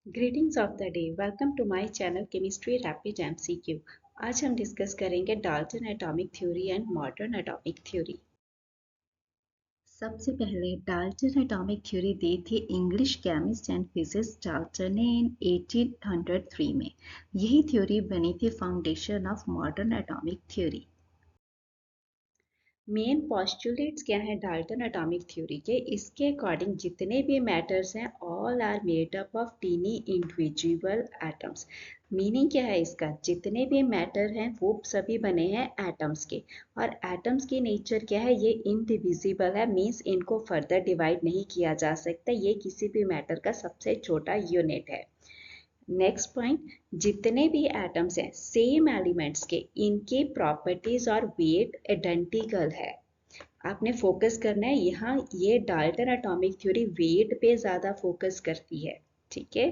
Greetings of the day. Welcome to my channel chemistry rapid MCQ. आज हम discuss करेंगे Dalton atomic theory and modern atomic theory. सबसे पहले Dalton atomic theory दी थी English chemist and physicist Dalton ने in 1803 में। यही थ्योरी बनी थी foundation of modern atomic theory. Main postulates क्या है डाल्टन एटॉमिक थ्योरी के? इसके अकॉर्डिंग जितने भी मैटर्स हैं all are made up of tiny individual atoms. Meaning क्या है इसका? जितने भी मैटर हैं वो सभी बने हैं एटम्स के, और एटम्स की नेचर क्या है? ये इनडिविजिबल है, मीन्स इनको फर्दर डिवाइड नहीं किया जा सकता। ये किसी भी मैटर का सबसे छोटा यूनिट है। नेक्स्ट पॉइंट, जितने भी एटम्स हैं सेम एलिमेंट्स के, इनकी प्रॉपर्टीज और वेट आइडेंटिकल है। आपने फोकस करना है यहाँ, ये डाल्टन एटॉमिक थ्योरी वेट पे ज़्यादा फोकस करती है। ठीक है,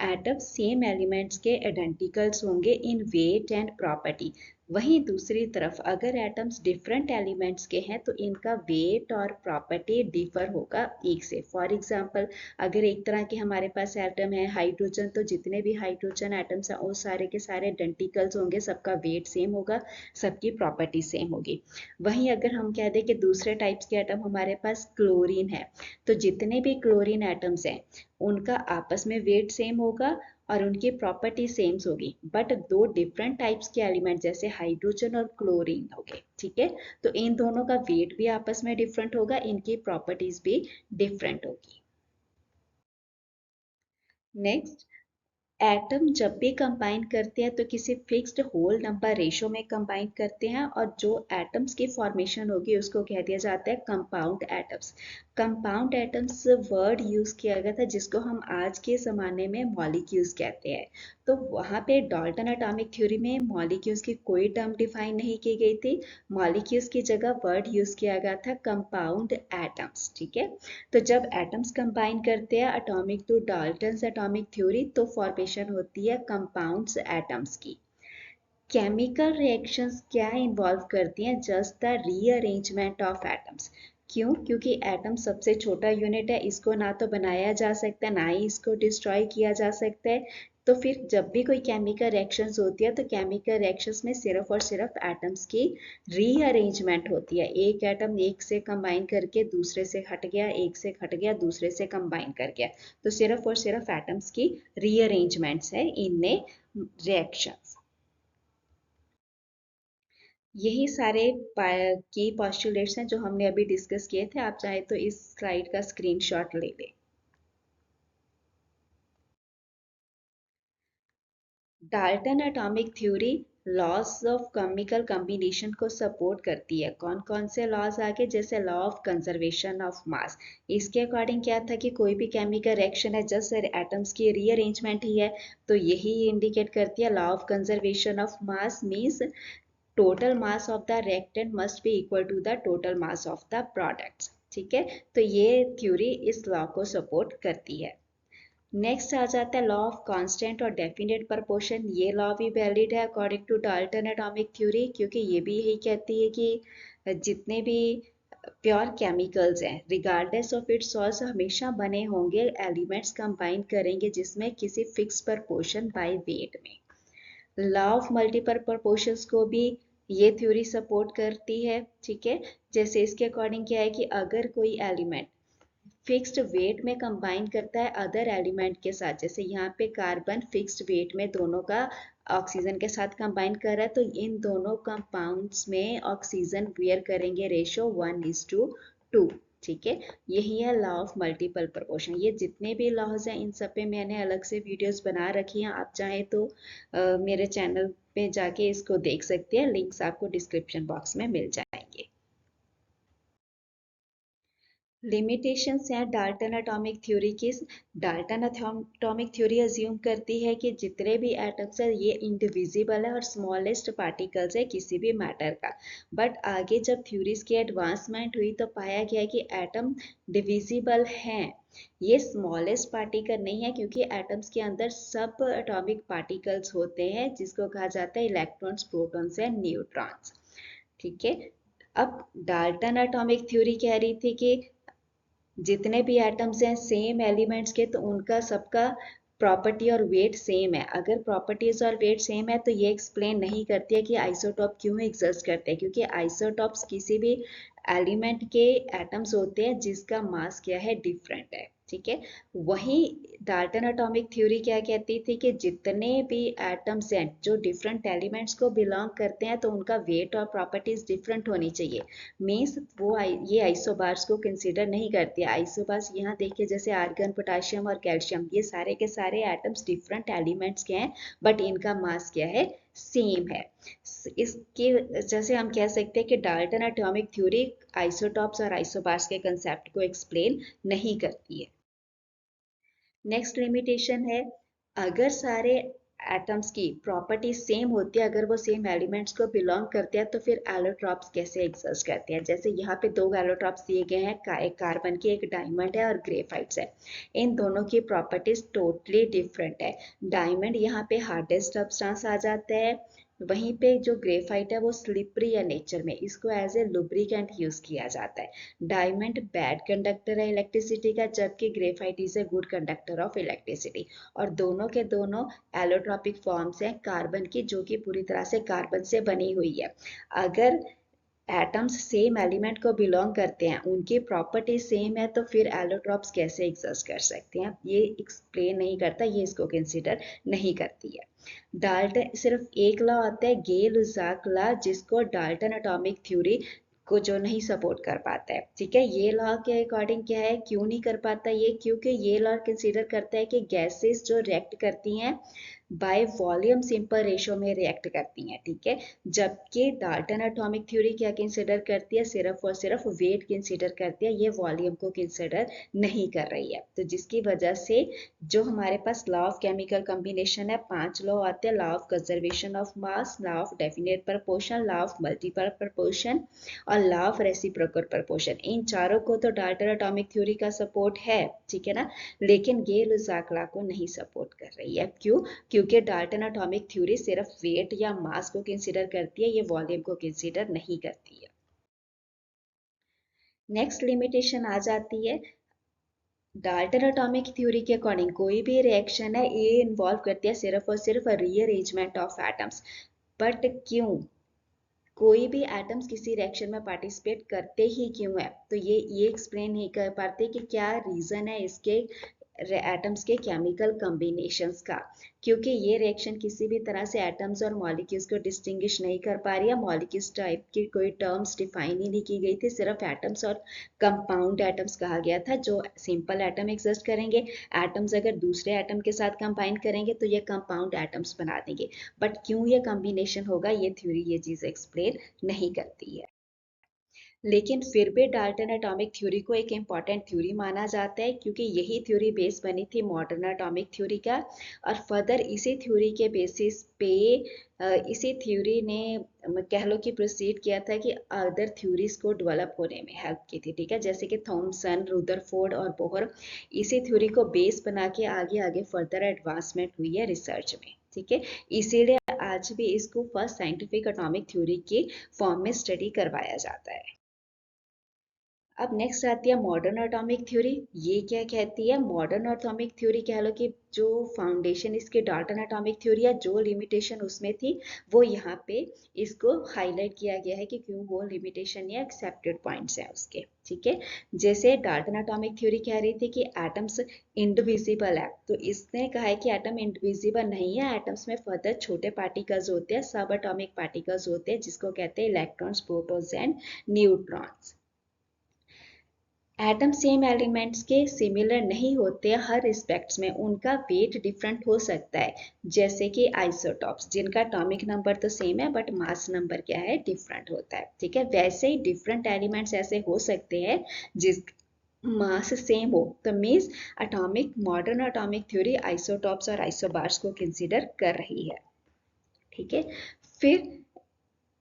एटम सेम एलिमेंट्स के आइडेंटिकल्स होंगे इन वेट एंड प्रॉपर्टी। वहीं दूसरी तरफ अगर एटम्स डिफरेंट एलिमेंट्स के हैं तो इनका वेट और प्रॉपर्टी डिफर होगा एक से। फॉर एग्जांपल, अगर एक तरह के हमारे पास एटम है हाइड्रोजन, तो जितने भी हाइड्रोजन एटम्स हैं वो सारे के सारे आइडेंटिकल्स होंगे, सबका वेट सेम होगा, सबकी प्रॉपर्टी सेम होगी। वहीं अगर हम कह दें कि दूसरे टाइप्स के एटम हमारे पास क्लोरीन है, तो जितने भी क्लोरीन एटम्स हैं उनका आपस में वेट सेम होगा और उनकी प्रॉपर्टी सेम होगी, बट दो डिफरेंट टाइप्स के एलिमेंट जैसे हाइड्रोजन और क्लोरीन हो गए, ठीक है, तो इन दोनों का वेट भी आपस में डिफरेंट होगा, इनकी प्रॉपर्टीज भी डिफरेंट होगी। नेक्स्ट, एटम जब भी कंबाइन करते हैं तो किसी फिक्स्ड होल नंबर रेशो में कंबाइन करते हैं, और जो एटम्स की फॉर्मेशन होगी उसको कह दिया जाता है compound atoms. Compound atoms word use किया गया था जिसको हम आज के ज़माने में मॉलिक्यूल्स कहते हैं। तो वहाँ पे डाल्टन एटॉमिक थ्योरी में मॉलिक्यूल्स की कोई टर्म डिफाइन नहीं की गई थी। मॉलिक्यूल्स की जगह वर्ड यूज किया गया था कंपाउंड एटम्स। ठीक है, तो जब एटम्स कंबाइन करते हैं atomic to Dalton's atomic theory, तो फॉर्मेशन होती है कंपाउंड्स एटम्स की। केमिकल रिएक्शंस क्या इन्वॉल्व करती हैं? Just the rearrangement of atoms. क्यों? क्योंकि एटम सबसे छोटा यूनिट है, इसको ना तो बनाया जा सकता है ना ही इसको डिस्ट्रॉय किया जा सकता है। तो फिर जब भी कोई केमिकल रिएक्शंस होती है तो केमिकल रिएक्शंस में सिर्फ और सिर्फ एटम्स की रीअरेंजमेंट होती है। एक एटम एक से कंबाइन करके दूसरे से हट गया, एक से हट गया दूसरे से कंबाइन कर गया, तो सिर्फ और सिर्फ एटम्स की रीअरेंजमेंट्स है इनमें रिएक्शंस। यही सारे की पॉस्टुलेट्स हैं जो हमने अभी डिस्कस किए थे। आप चाहे तो इस स्लाइड का स्क्रीनशॉट ले लें। Dalton atomic theory laws of chemical combination को सपोर्ट करती है। कौन कौन से लॉज आगे? जैसे law of conservation of mass. इसके अकॉर्डिंग क्या था कि कोई भी केमिकल रिएक्शन है जस्ट एटम्स की रीअरेंजमेंट ही है, तो यही इंडिकेट करती है। Law of conservation of mass means total mass of the reactant must be equal to the total mass of the products। ठीक है, तो ये थ्योरी इस लॉ को सपोर्ट करती है। नेक्स्ट आ जाता है लॉ ऑफ कांस्टेंट और डेफिनेट प्रोपोर्शन। ये लॉ भी वैलिड है according to Dalton atomic theory, क्योंकि ये भी यही कहती है कि जितने भी प्योर केमिकल्स हैं रिगार्डलेस ऑफ इट्स सोर्स हमेशा बने होंगे, एलिमेंट्स कंबाइन करेंगे जिसमें किसी फिक्स प्रोपोर्शन बाय वेट में। लॉ ऑफ मल्टीपल प्रोपोर्शंस को भी ये थ्योरी सपोर्ट करती है। ठीक है, जैसे इसके अकॉर्डिंग क्या है कि अगर कोई एलिमेंट फिक्स्ड वेट में कंबाइन करता है अदर एलिमेंट के साथ, जैसे यहाँ पे कार्बन फिक्स्ड वेट में दोनों का ऑक्सीजन के साथ कंबाइन कर रहा है, तो इन दोनों कंपाउंड्स में ऑक्सीजन वेयर करेंगे रेशो 1:2। ठीक है, यही है लॉ ऑफ मल्टीपल प्रोपोर्शन। ये जितने भी लॉज हैं इन सब पे मैंने अलग से वीडियोस बना रखी हैं, आप चाहें तो मेरे चैनल पे जाके इसको देख सकते हैं, लिंक्स आपको डिस्क्रिप्शन बॉक्स में मिल जाएंगे। लिमिटेशंस हैं डाल्टन एटॉमिक थ्योरी की। डाल्टन एटॉमिक थ्योरी अज्यूम करती है कि जितने भी एटम्स है ये इंडिविजिबल है और स्मॉलेस्ट पार्टिकल्स है किसी भी मैटर का। बट आगे जब थ्योरीज की एडवांसमेंट हुई तो पाया गया कि एटम डिविजिबल हैं, ये स्मॉलेस्ट पार्टिकल नहीं है, क्योंकि एटम्स के अंदर सब एटॉमिक पार्टिकल्स होते हैं जिसको कहा जाता है इलेक्ट्रॉन्स, प्रोटॉन्स एंड न्यूट्रॉन्स। ठीक है, अब डाल्टन एटॉमिक थ्योरी कह रही थी कि जितने भी एटम्स हैं सेम एलिमेंट्स के, तो उनका सबका प्रॉपर्टी और वेट सेम है। अगर प्रॉपर्टीज और वेट सेम है तो ये एक्सप्लेन नहीं करती है कि आइसोटॉप क्यों एग्जिस्ट करते हैं, क्योंकि आइसोटॉप्स किसी भी एलिमेंट के एटम्स होते हैं जिसका मास क्या है, डिफरेंट है। ठीक है, वहीं डाल्टन एटॉमिक थ्योरी क्या कहती थी कि जितने भी एटम्स हैं जो डिफरेंट एलिमेंट्स को बिलोंग करते हैं तो उनका वेट और प्रॉपर्टीज डिफरेंट होनी चाहिए। मीन्स वो ये आइसोबार्स को कंसिडर नहीं करती है। आइसोबार्स यहाँ देखिए, जैसे आर्गन, पोटाशियम और कैल्शियम, ये सारे के सारे एटम्स डिफरेंट एलिमेंट्स के हैं बट इनका मास क्या है, सेम है। इसके जैसे हम कह सकते हैं कि डाल्टन एटॉमिक थ्योरी आइसोटॉप्स और आइसोबार्स के कंसेप्ट को एक्सप्लेन नहीं करती है। नेक्स्ट लिमिटेशन है, अगर सारे एटम्स की प्रॉपर्टी सेम होती है, अगर वो सेम एलिमेंट्स को बिलोंग करते हैं, तो फिर एलोट्रॉप्स कैसे एग्जिस्ट करते हैं। जैसे यहाँ पे दो एलोट्रॉप्स दिए गए हैं, एक कार्बन की, एक डायमंड है और ग्रेफाइट्स है। इन दोनों की प्रॉपर्टीज टोटली डिफरेंट है। डायमंड यहाँ पे हार्डेस्ट सब्सटेंस आ जाता है, वहीं पे जो ग्रेफाइट है वो स्लिपरी है नेचर में, इसको एज ए लुब्रिकेंट यूज किया जाता है। डायमंड बैड कंडक्टर है इलेक्ट्रिसिटी का, जबकि graphite is a good conductor of electricity. और दोनों के दोनों एलोट्रॉपिक फॉर्म्स हैं कार्बन की, जो कि पूरी तरह से कार्बन से बनी हुई है। अगर एटम्स सेम एलिमेंट को बिलोंग करते हैं, उनकी प्रॉपर्टी सेम है, तो फिर एलोट्रॉप्स कैसे एग्जिस्ट कर सकते हैं, ये एक्सप्लेन नहीं करता, ये इसको कंसिडर नहीं करती है। डाल्टन सिर्फ एक लॉ आता है, गे-लुसाक लॉ, जिसको डाल्टन एटॉमिक थ्योरी को जो नहीं सपोर्ट कर पाता है। ठीक है, ये लॉ के अकॉर्डिंग क्या है, क्यों नहीं कर पाता ये, क्योंकि ये लॉ कंसीडर करता है कि गैसेस जो रिएक्ट करती हैं बाय वॉल्यूम सिंपल रेशो में रिएक्ट करती हैं। ठीक है, जबकि डाल्टन एटॉमिक थ्योरी क्या कंसीडर करती है, सिर्फ और सिर्फ वेट कंसीडर करती है, ये वॉल्यूम को कंसीडर नहीं कर रही है। तो जिसकी वजह से जो हमारे पास लॉ ऑफ केमिकल कॉम्बिनेशन है, 5 लॉ आते हैं, law of conservation of mass, law of definite proportion, law of multiple proportion और लॉ ऑफ रेसिप्रोकल प्रपोर्शन। इन चारों को तो डाल्टन एटॉमिक थ्योरी का सपोर्ट है, ठीक है ना, लेकिन गे-लुसाक लॉ को नहीं सपोर्ट कर रही है। क्यों? क्योंकि डाल्टन एटॉमिक थ्योरी सिर्फ वेट या मास को कंसीडर करती है, ये वॉल्यूम को कंसीडर नहीं करती है। नेक्स्ट लिमिटेशन आ जाती है, डाल्टन एटॉमिक थ्योरी के अकॉर्डिंग कोई भी रिएक्शन है, ये इन्वॉल्व करती है सिर्फ और सिर्फ रीअरेंजमेंट ऑफ एटम्स। बट क्यों कोई भी एटम्स किसी रिएक्शन में पार्टिसिपेट करते ही क्यों है, तो ये एक्सप्लेन नहीं कर पाते कि क्या रीजन है इसके एटम्स के केमिकल कॉम्बिनेशंस का। क्योंकि ये रिएक्शन किसी भी तरह से एटम्स और मॉलिक्यूल्स को डिस्टिंग्विश नहीं कर पा रही है, मॉलिक्यूल्स टाइप की कोई टर्म्स डिफाइन ही नहीं की गई थी, सिर्फ एटम्स और कंपाउंड एटम्स कहा गया था जो सिंपल एटम एग्जिस्ट करेंगे। एटम्स अगर दूसरे एटम के साथ कंबाइन करेंगे तो ये कंपाउंड एटम्स बना देंगे। बट क्यों ये कॉम्बिनेशन होगा, ये थ्योरी ये चीज एक्सप्लेन नहीं करती है। लेकिन फिर भी डाल्टन एटॉमिक थ्योरी को एक इम्पॉर्टेंट थ्योरी माना जाता है, क्योंकि यही थ्योरी बेस बनी थी मॉडर्न एटॉमिक थ्योरी का। और फर्दर इसी थ्योरी के बेसिस पे इसी थ्योरी ने कह लो कि प्रोसीड किया था कि अदर थ्योरीज को डेवलप होने में हेल्प की थी। ठीक है, जैसे कि थॉमसन, रुदरफोर्ड और बोहर, इसी थ्योरी को बेस बना के आगे आगे फर्दर एडवांसमेंट हुई है रिसर्च में। ठीक है, इसीलिए आज भी इसको फर्स्ट साइंटिफिक एटॉमिक थ्योरी के फॉर्म में स्टडी करवाया जाता है। अब नेक्स्ट आती है मॉडर्न एटॉमिक थ्योरी। ये क्या कहती है, मॉडर्न एटॉमिक थ्योरी कह लो कि जो फाउंडेशन इसके डाल्टन एटॉमिक थ्योरी है, जो लिमिटेशन उसमें थी वो यहाँ पे इसको हाईलाइट किया गया है कि क्यों वो लिमिटेशन या एक्सेप्टेड पॉइंट्स हैं उसके। ठीक है, जैसे डाल्टन एटॉमिक थ्योरी कह रही थी कि एटम्स इंडिविजिबल है, तो इसने कहा है कि एटम इंडिविजिबल नहीं है, एटम्स में फर्दर छोटे पार्टिकल्स होते हैं, सब एटॉमिक पार्टिकल्स होते हैं, जिसको कहते हैं electrons, protons and neutrons. Atom same elements के सिमिलर नहीं होते हर रिस्पेक्ट्स में, उनका वेट डिफरेंट हो सकता है, जैसे कि आइसोटॉप्स जिनका एटॉमिक नंबर तो सेम है बट मास नंबर क्या है, डिफरेंट होता है। ठीक है, वैसे ही डिफरेंट एलिमेंट्स ऐसे हो सकते हैं जिस मास सेम हो, तो means atomic modern atomic theory isotopes और आइसोबार्स को कंसीडर कर रही है। ठीक है, फिर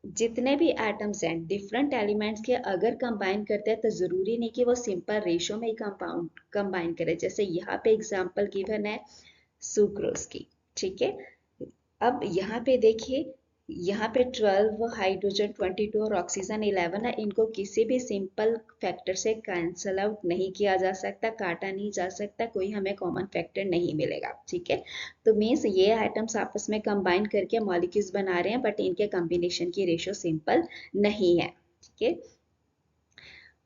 जितने भी एटम्स हैं डिफरेंट एलिमेंट्स के अगर कंबाइन करते हैं तो जरूरी नहीं कि वो सिंपल रेशो में ही कंपाउंड कंबाइन करे। जैसे यहाँ पे एग्जांपल गिवन है सुक्रोज की। ठीक है, अब यहाँ पे देखिए यहाँ पे 12 हाइड्रोजन 22 और ऑक्सीजन 11 है, इनको किसी भी सिंपल फैक्टर से कैंसल आउट नहीं किया जा सकता, काटा नहीं जा सकता, कोई हमें कॉमन फैक्टर नहीं मिलेगा, ठीक है। तो मीन्स ये आइटम्स आपस में कंबाइन करके मॉलिक्यूल्स बना रहे हैं, बट इनके कॉम्बिनेशन की रेशियो सिंपल नहीं है, ठीक है।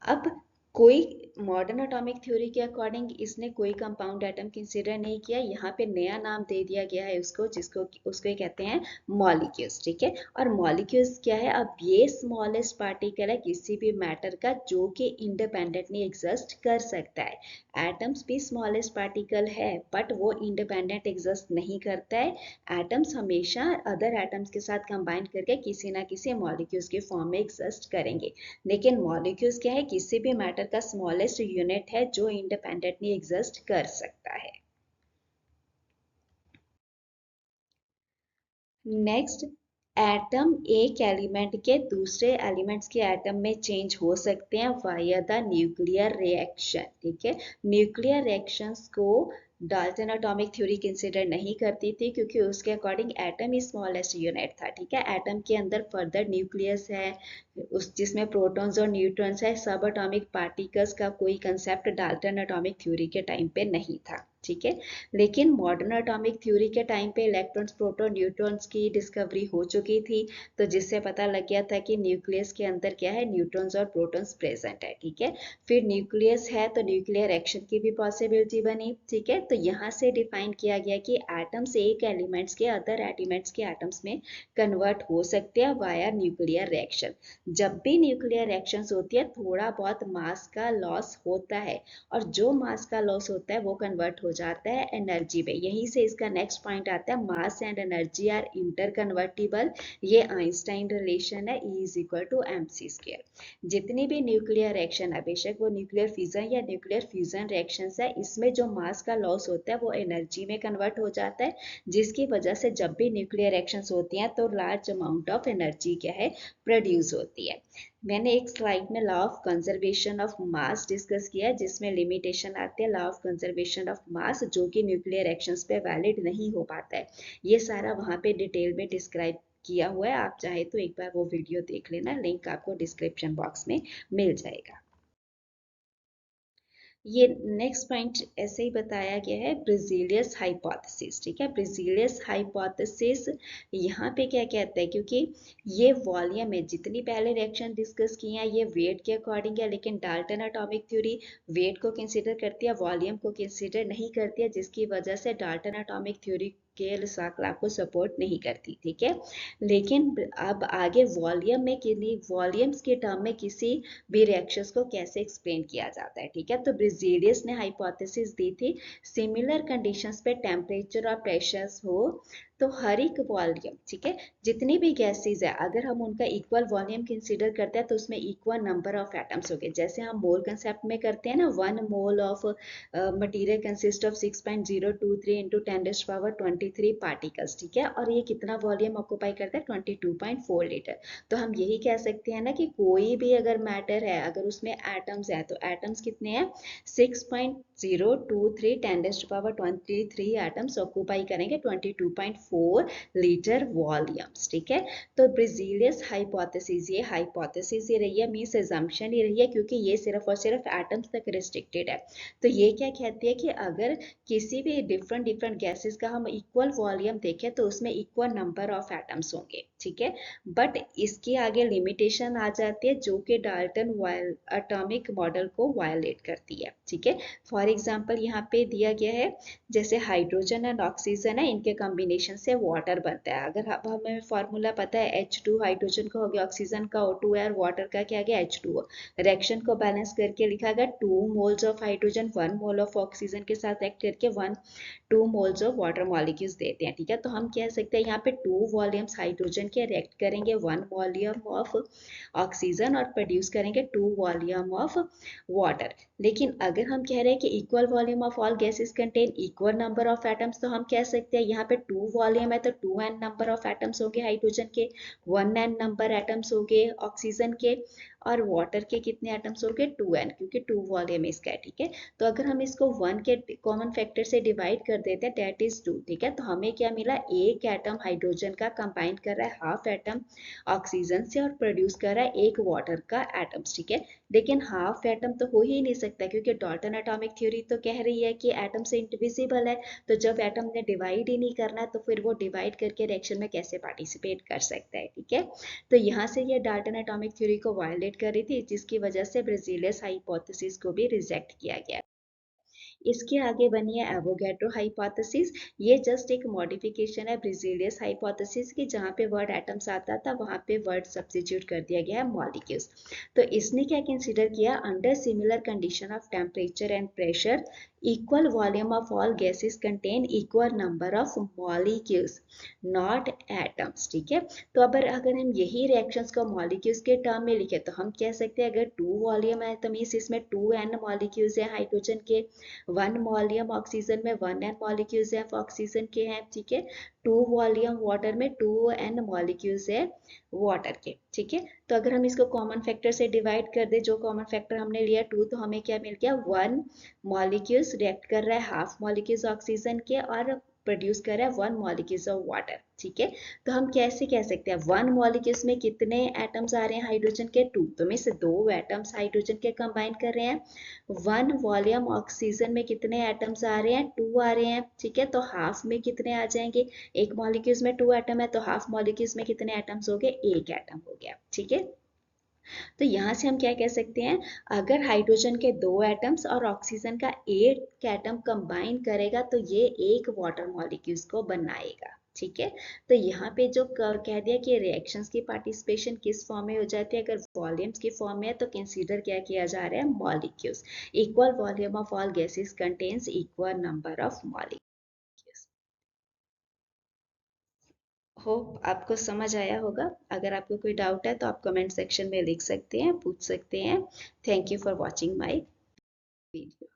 अब कोई मॉडर्न एटॉमिक थ्योरी के अकॉर्डिंग इसने कोई कंपाउंड एटम कंसीडर नहीं किया, यहाँ पे नया नाम दे दिया गया है उसको, जिसको उसको कहते हैं मॉलिक्यूल्स, ठीक है। और मॉलिक्यूल्स क्या है, अब ये स्मॉलेस्ट पार्टिकल है किसी भी मैटर का जो कि इंडिपेंडेंटली एग्जिस्ट कर सकता है। एटम्स भी स्मॉलेस्ट पार्टिकल है, बट वो इंडिपेंडेंट एग्जिस्ट नहीं करता है। एटम्स हमेशा अदर एटम्स के साथ कंबाइन करके किसी ना किसी मॉलिक्यूल्स के फॉर्म में एग्जिस्ट करेंगे। लेकिन मॉलिक्यूल्स क्या है, किसी भी मैटर का स्मॉलेस्ट यूनिट है जो इंडिपेंडेंटली एग्जिस्ट कर सकता है। नेक्स्ट, एटम एक एलिमेंट के दूसरे एलिमेंट्स के एटम में चेंज हो सकते हैं वाया द न्यूक्लियर रिएक्शन, ठीक है। न्यूक्लियर रिएक्शंस को डाल्टन एटॉमिक थ्योरी कंसिडर नहीं करती थी, क्योंकि उसके अकॉर्डिंग एटम ही स्मॉलेस्ट यूनिट था, ठीक है। एटम के अंदर फर्दर न्यूक्लियस है, उस जिसमें प्रोटॉन्स और न्यूट्रॉन्स है, सब एटॉमिक पार्टिकल्स का कोई कंसेप्ट डाल्टन एटॉमिक थ्योरी के टाइम पे नहीं था, ठीक है। लेकिन मॉडर्न एटॉमिक थ्योरी के टाइम पे इलेक्ट्रॉन्स प्रोटॉन न्यूट्रॉन्स की डिस्कवरी हो चुकी थी, तो जिससे पता लग गया था कि न्यूक्लियस के अंदर क्या है, न्यूट्रॉन्स और प्रोटॉन्स प्रेजेंट है, ठीक है। फिर न्यूक्लियस है तो न्यूक्लियर एक्शन की भी पॉसिबिलिटी बनी, ठीक है। तो यहाँ से डिफाइन किया गया कि एटम्स एक एलिमेंट्स के अदर एलिमेंट्स के एटम्स में कन्वर्ट हो सकते हैं वाया न्यूक्लियर रिएक्शन। जब भी न्यूक्लियर रिएक्शंस होती है थोड़ा बहुत मास का लॉस होता है, और जो मास का लॉस होता है वो कन्वर्ट हो जाता है एनर्जी में। यहीं से इसका नेक्स्ट पॉइंट आता है, mass and energy are inter convertible. ये आइंस्टाइन रिलेशन है, E is equal to mc²। जितनी भी न्यूक्लियर रिएक्शन है, बेशक वो न्यूक्लियर फिजन या न्यूक्लियर फ्यूजन रिएक्शन है, इसमें जो मास का लॉस होता है वो एनर्जी में कन्वर्ट हो जाता है, जिसकी वजह से जब भी न्यूक्लियर रिएक्शंस होती हैं तो लार्ज अमाउंट ऑफ एनर्जी क्या है, प्रोड्यूस होती है। मैंने एक स्लाइड में law of conservation of mass discuss किया है, जिसमें लिमिटेशन आते हैं लॉ ऑफ कंजर्वेशन ऑफ मास, जो कि न्यूक्लियर रिएक्शंस पे वैलिड नहीं हो पाता है। ये सारा वहाँ पे डिटेल में डिस्क्राइब किया हुआ है, आप चाहे तो एक बार वो वीडियो देख लेना, लिंक आपको डिस्क्रिप्शन बॉक्स में मिल जाएगा। ये नेक्स्ट पॉइंट ऐसे ही बताया गया है, ब्रिजीलियस हाइपोथेसिस, ठीक है। ब्रिजीलियस हाइपोथेसिस यहाँ पे क्या कहता है, क्योंकि ये वॉल्यूम है, जितनी पहले रिएक्शन डिस्कस की हैं ये वेट के अकॉर्डिंग है, लेकिन डाल्टन एटॉमिक थ्योरी वेट को कंसीडर करती है, वॉल्यूम को कंसीडर नहीं करती है, जिसकी वजह से डाल्टन एटॉमिक थ्योरी के साथ को सपोर्ट नहीं करती, ठीक है। लेकिन अब आगे वॉल्यूम में किन्हीं वॉल्यूम्स के टर्म में किसी भी रिएक्शंस को कैसे एक्सप्लेन किया जाता है, ठीक है। तो ब्रिजीलियस ने हाइपोथेसिस दी थी, सिमिलर कंडीशंस पे टेम्परेचर और प्रेशर्स हो तो हर एक वॉल्यूम, ठीक है, जितनी भी गैसेज है अगर हम उनका इक्वल वॉल्यूम कंसीडर करते हैं तो उसमें इक्वल नंबर ऑफ एटम्स हो गए। जैसे हम मोल कंसेप्ट में करते हैं ना, 1 mole of material consist of 6.023 into 10⁻23 particles, ठीक है। और ये कितना वॉल्यूम ऑक्यूपाई करता है, 22.4 लीटर। तो हम यही कह सकते हैं ना कि कोई भी अगर मैटर है, अगर उसमें एटम्स है तो एटम्स कितने हैं, 6.023 10⁻23 एटम्स ऑक्यूपाई करेंगे 22.4 लीटर वॉल्यूम्स, ठीक है। तो ब्रिजीलियस हाइपोथेसिस, ये हाइपोथेसिस ही रही है, मींस अजम्पशन ही रही है, क्योंकि ये सिर्फ और सिर्फ एटम्स तक रिस्ट्रिक्टेड है। तो ये क्या कहती है कि अगर किसी भी डिफरेंट डिफरेंट गैसेस का हम इक्वल वॉल्यूम देखें तो उसमें इक्वल नंबर ऑफ एटम्स होंगे, ठीक है। बट इसके आगे लिमिटेशन आ जाती है जो कि डाल्टन एटॉमिक मॉडल को वायलेट करती है, ठीक है। फॉर एग्जांपल यहाँ पे दिया गया है, जैसे हाइड्रोजन एंड ऑक्सीजन है, इनके कॉम्बिनेशन से वाटर बनता है। अगर अब हमें फॉर्मूला पता है, H2 हाइड्रोजन का हो गया, ऑक्सीजन का O2 है, और वाटर का क्या गया, H2O। रिएक्शन को बैलेंस करके लिखा गया 2 moles of hydrogen 1 mole of oxygen के साथ एक्ट करके 2 मोल्स ऑफ वाटर मॉलिक्यूल्स देते हैं, ठीक है। तो हम कह सकते हैं यहाँ पे 2 वॉल्यूम्स हाइड्रोजन के रिएक्ट करेंगे 1 वॉल्यूम ऑफ ऑक्सीजन और प्रोड्यूस करेंगे 2 वॉल्यूम ऑफ वाटर। लेकिन अगर हम कह रहे हैं कि equal volume of all gases contain equal number of atoms, तो हम कह सकते हैं यहाँ पे 2 वॉल्यूम है तो 2n नंबर ऑफ एटम्स होंगे हाइड्रोजन के, 1n नंबर एटम्स होंगे ऑक्सीजन के, और वाटर के कितने एटम्स हो गए 2n, क्योंकि 2 वॉल्यूम इसका है, ठीक है। तो अगर हम इसको 1 के कॉमन फैक्टर से डिवाइड कर देते हैं, दैट इज 2, ठीक है। तो हमें क्या मिला, एक एटम हाइड्रोजन का कंबाइन कर रहा है हाफ एटम ऑक्सीजन से और प्रोड्यूस कर रहा है एक वाटर का एटम्स, ठीक है। लेकिन हाफ एटम तो हो ही नहीं सकता, क्योंकि डाल्टन एटॉमिक थ्योरी तो कह रही है कि एटम से इंडिविजिबल है। तो जब एटम ने डिवाइड ही नहीं करना, तो फिर वो डिवाइड करके रिएक्शन में कैसे पार्टिसिपेट कर सकता है, ठीक है। तो यहाँ से ये डाल्टन एटॉमिक थ्योरी को वायलेट कर रही थी, जिसकी वजह से ब्रिजिलियस हाइपोथेसिस को भी रिजेक्ट किया गया। इसके आगे बनी है एवोगैड्रो हाइपोथेसिस। ये जस्ट एक मॉडिफिकेशन है ब्रिजिलियस हाइपोथेसिस की, जहाँ पे वर्ड एटम्स आता था वहाँ पे वर्ड सब्स्टिट्यूट कर दिया गया है मॉलिक्यूल्स। तो इसने क्या कंसीडर किया, under similar condition of temperature and pressure equal volume of all gases contain equal number of molecules not atoms, ठीक है। तो अगर हम यही रिएक्शंस को मॉलिक्यूल्स के टर्म में लिखे, तो हम कह सकते हैं अगर 2 वॉल्यूम है तो मीन्स इसमें 2n मॉलिक्यूल्स हैं हाइड्रोजन के, 1 वॉल्यूम ऑक्सीजन में 1n मॉलिक्यूल्स हैं ऑक्सीजन के हैं, ठीक है। 2 वॉल्यूम वाटर में 2n मॉलिक्यूल्स है वाटर के, ठीक है। तो अगर हम इसको कॉमन फैक्टर से डिवाइड कर दे, जो कॉमन फैक्टर हमने लिया 2, तो हमें क्या मिल गया, 1 मॉलिक्यूल्स रिएक्ट कर रहा है हाफ मॉलिक्यूल्स ऑक्सीजन के और प्रोड्यूस कर रहा है 1 मॉलिक्यूल्स ऑफ वाटर, ठीक है। तो हम कैसे कह सकते हैं 1 मॉलिक्यूल्स में कितने एटम्स आ रहे हैं हाइड्रोजन के, 2, तो में से 2 एटम्स हाइड्रोजन के कंबाइन कर रहे हैं। 1 वॉल्यूम ऑक्सीजन में कितने एटम्स आ रहे हैं, 2 आ रहे हैं, ठीक है। तो हाफ में कितने आ जाएंगे, एक मॉलिक्यूल्स में 2 एटम है, तो हाफ मॉलिक्यूल्स में कितने एटम्स हो गए, एक एटम हो गया, ठीक है। तो यहाँ से हम क्या कह सकते हैं, अगर हाइड्रोजन के 2 एटम्स और ऑक्सीजन का एक एटम कंबाइन करेगा, तो ये एक वाटर मॉलिक्यूल्स को बनाएगा, ठीक है। तो यहाँ पे जो कह दिया कि रिएक्शंस की पार्टिसिपेशन किस फॉर्म में हो जाती है, अगर वॉल्यूम्स की फॉर्म में है तो कंसीडर क्या किया जा रहा है, molecules. Equal volume of all gases contains equal number of molecules. Hope आपको समझ आया होगा। अगर आपको कोई डाउट है तो आप कमेंट सेक्शन में लिख सकते हैं, पूछ सकते हैं। Thank you for watching my video.